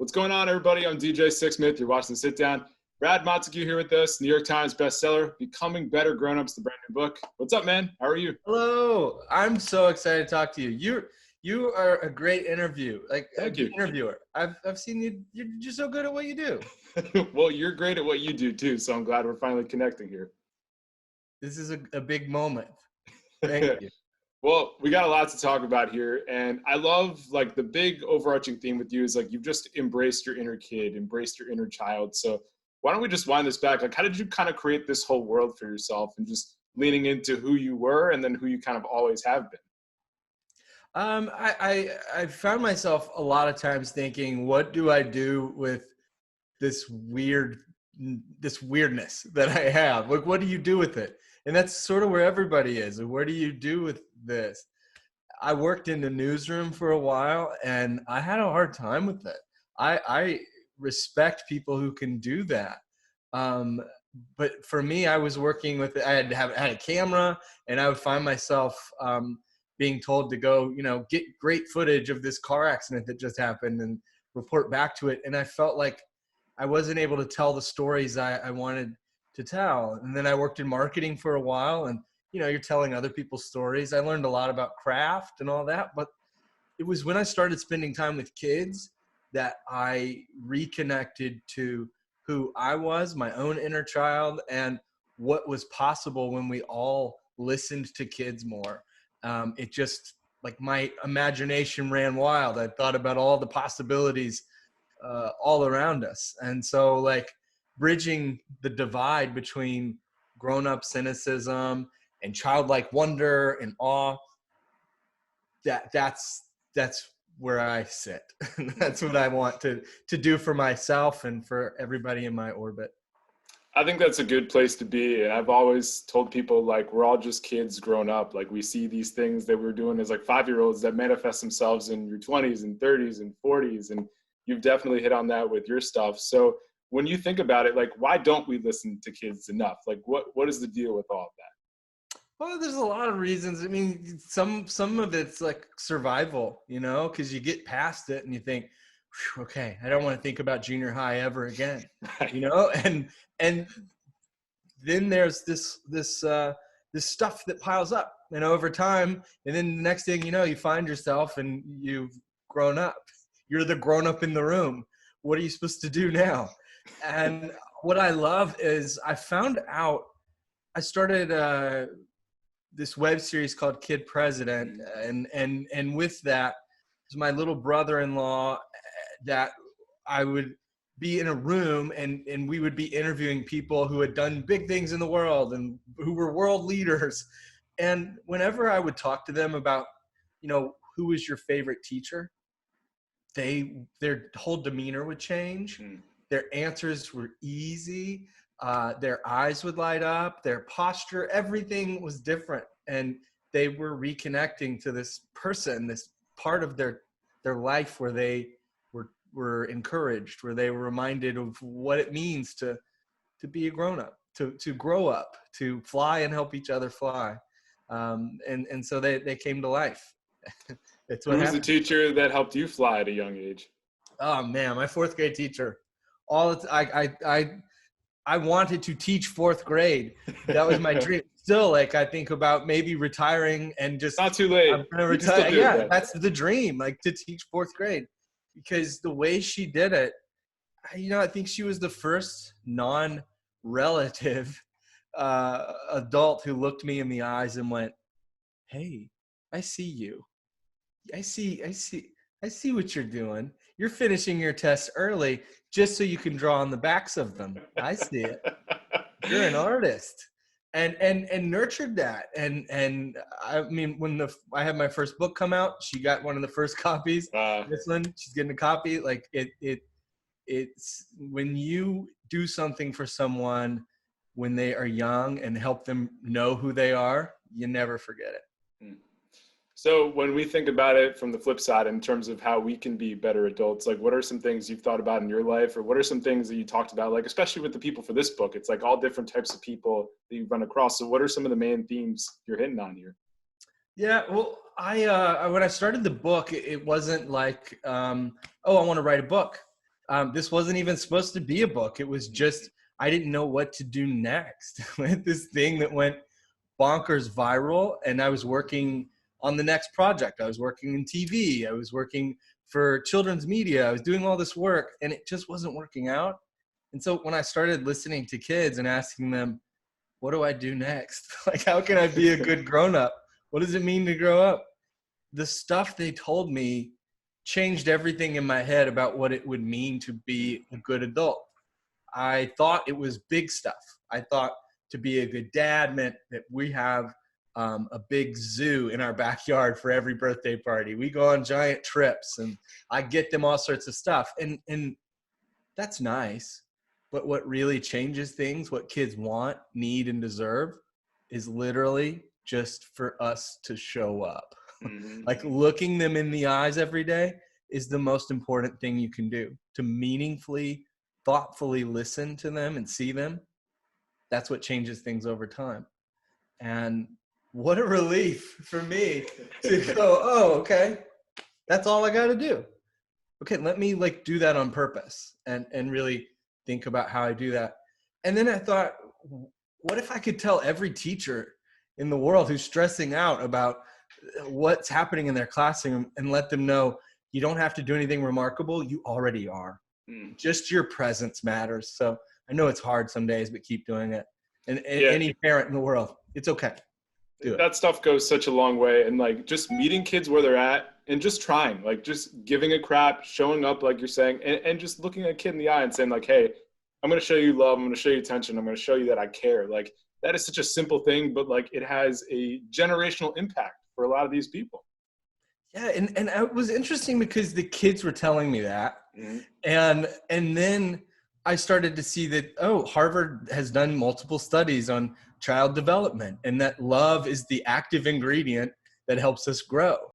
What's going on, everybody? I'm DJ Sixsmith. You're watching The Sit Down. Brad Montague here with us, New York Times bestseller, Becoming Better Grownups, the brand new book. What's up, man? How are you? Hello. I'm so excited to talk to you. You are a great interviewer. I've seen you. You're so good at what you do. Well, you're great at what you do too, so I'm glad we're finally connecting here. This is a big moment. Thank you. Well, we got a lot to talk about here, and I love like the big overarching theme with you is like you've just embraced your inner kid, embraced your inner child. So why don't we just wind this back? Like, how did you kind of create this whole world for yourself and just leaning into who you were and then who you kind of always have been? I found myself a lot of times thinking, what do I do with this weirdness that I have? Like, what do you do with it? And that's sort of where everybody is. What do you do with this? I worked in the newsroom for a while, and I had a hard time with it. I respect people who can do that. But for me, I was working with, I had a camera, and I would find myself being told to go, get great footage of this car accident that just happened and report back to it. And I felt like I wasn't able to tell the stories I wanted to tell. And then I worked in marketing for a while, and you're telling other people's stories. I learned a lot about craft and all that, but it was when I started spending time with kids that I reconnected to who I was, my own inner child, and what was possible when we all listened to kids more. It just, like, my imagination ran wild. I thought about all the possibilities all around us. And so, like, bridging the divide between grown-up cynicism and childlike wonder and awe, that's where I sit. That's what I want to do for myself and for everybody in my orbit. I think that's a good place to be. And I've always told people, like, we're all just kids grown up. Like, we see these things that we're doing as like 5-year-olds that manifest themselves in your 20s and 30s and 40s. And you've definitely hit on that with your stuff. So when you think about it, like, why don't we listen to kids enough? Like, what is the deal with all of that? Well, there's a lot of reasons. I mean, some of it's like survival, because you get past it and you think, okay, I don't want to think about junior high ever again, Right. and then there's this stuff that piles up, over time, and then the next thing you know, you find yourself and you've grown up. You're the grown up in the room. What are you supposed to do now? And what I love is I found out, I started this web series called Kid President, and with that was my little brother-in-law that I would be in a room and we would be interviewing people who had done big things in the world and who were world leaders. And whenever I would talk to them about, who was your favorite teacher, their whole demeanor would change. Their answers were easy. Their eyes would light up, their posture, everything was different. And they were reconnecting to this person, this part of their life where they were encouraged, where they were reminded of what it means to be a grown-up, to grow up, to fly and help each other fly. And so they came to life. It's what Who was the happened. teacher that helped you fly at a young age? Oh man, my 4th grade teacher. I wanted to teach 4th grade. That was my dream. Still, like, I think about maybe retiring and just Not too late. I'm gonna retire. Yeah, that's the dream, like, to teach 4th grade, because the way she did it, I think she was the first non-relative adult who looked me in the eyes and went, "Hey, I see you. I see what you're doing. You're finishing your tests early just so you can draw on the backs of them. I see it. You're an artist." And nurtured that. And I mean, when I had my first book come out, she got one of the first copies. This one, she's getting a copy. Like, it's when you do something for someone when they are young and help them know who they are, you never forget it. So when we think about it from the flip side, in terms of how we can be better adults, like, what are some things you've thought about in your life, or what are some things that you talked about, like, especially with the people for this book? It's like all different types of people that you've run across. So what are some of the main themes you're hitting on here? Yeah, well, I when I started the book, it wasn't like, oh, I want to write a book. This wasn't even supposed to be a book. It was just, I didn't know what to do next. This thing that went bonkers viral, and I was working on the next project. I was working in TV. I was working for children's media. I was doing all this work, and it just wasn't working out. And so when I started listening to kids and asking them, what do I do next? Like, how can I be a good grown up? What does it mean to grow up? The stuff they told me changed everything in my head about what it would mean to be a good adult. I thought it was big stuff. I thought to be a good dad meant that we have a big zoo in our backyard for every birthday party. We go on giant trips, and I get them all sorts of stuff. And that's nice. But what really changes things, what kids want, need, and deserve, is literally just for us to show up. Mm-hmm. Like, looking them in the eyes every day is the most important thing you can do. To meaningfully, thoughtfully listen to them and see them, that's what changes things over time. And what a relief for me to go, oh, okay, that's all I got to do. Okay, let me like do that on purpose and really think about how I do that. And then I thought, what if I could tell every teacher in the world who's stressing out about what's happening in their classroom and let them know you don't have to do anything remarkable. You already are. Just your presence matters. So I know it's hard some days, but keep doing it. And any parent in the world, it's okay. Do it. That stuff goes such a long way. And like just meeting kids where they're at and just trying, like just giving a crap, showing up, like you're saying, and just looking at a kid in the eye and saying like, hey, I'm going to show you love. I'm going to show you attention. I'm going to show you that I care. Like that is such a simple thing, but like it has a generational impact for a lot of these people. Yeah. And it was interesting because the kids were telling me that. Mm-hmm. And then I started to see that, oh, Harvard has done multiple studies on child development, and that love is the active ingredient that helps us grow.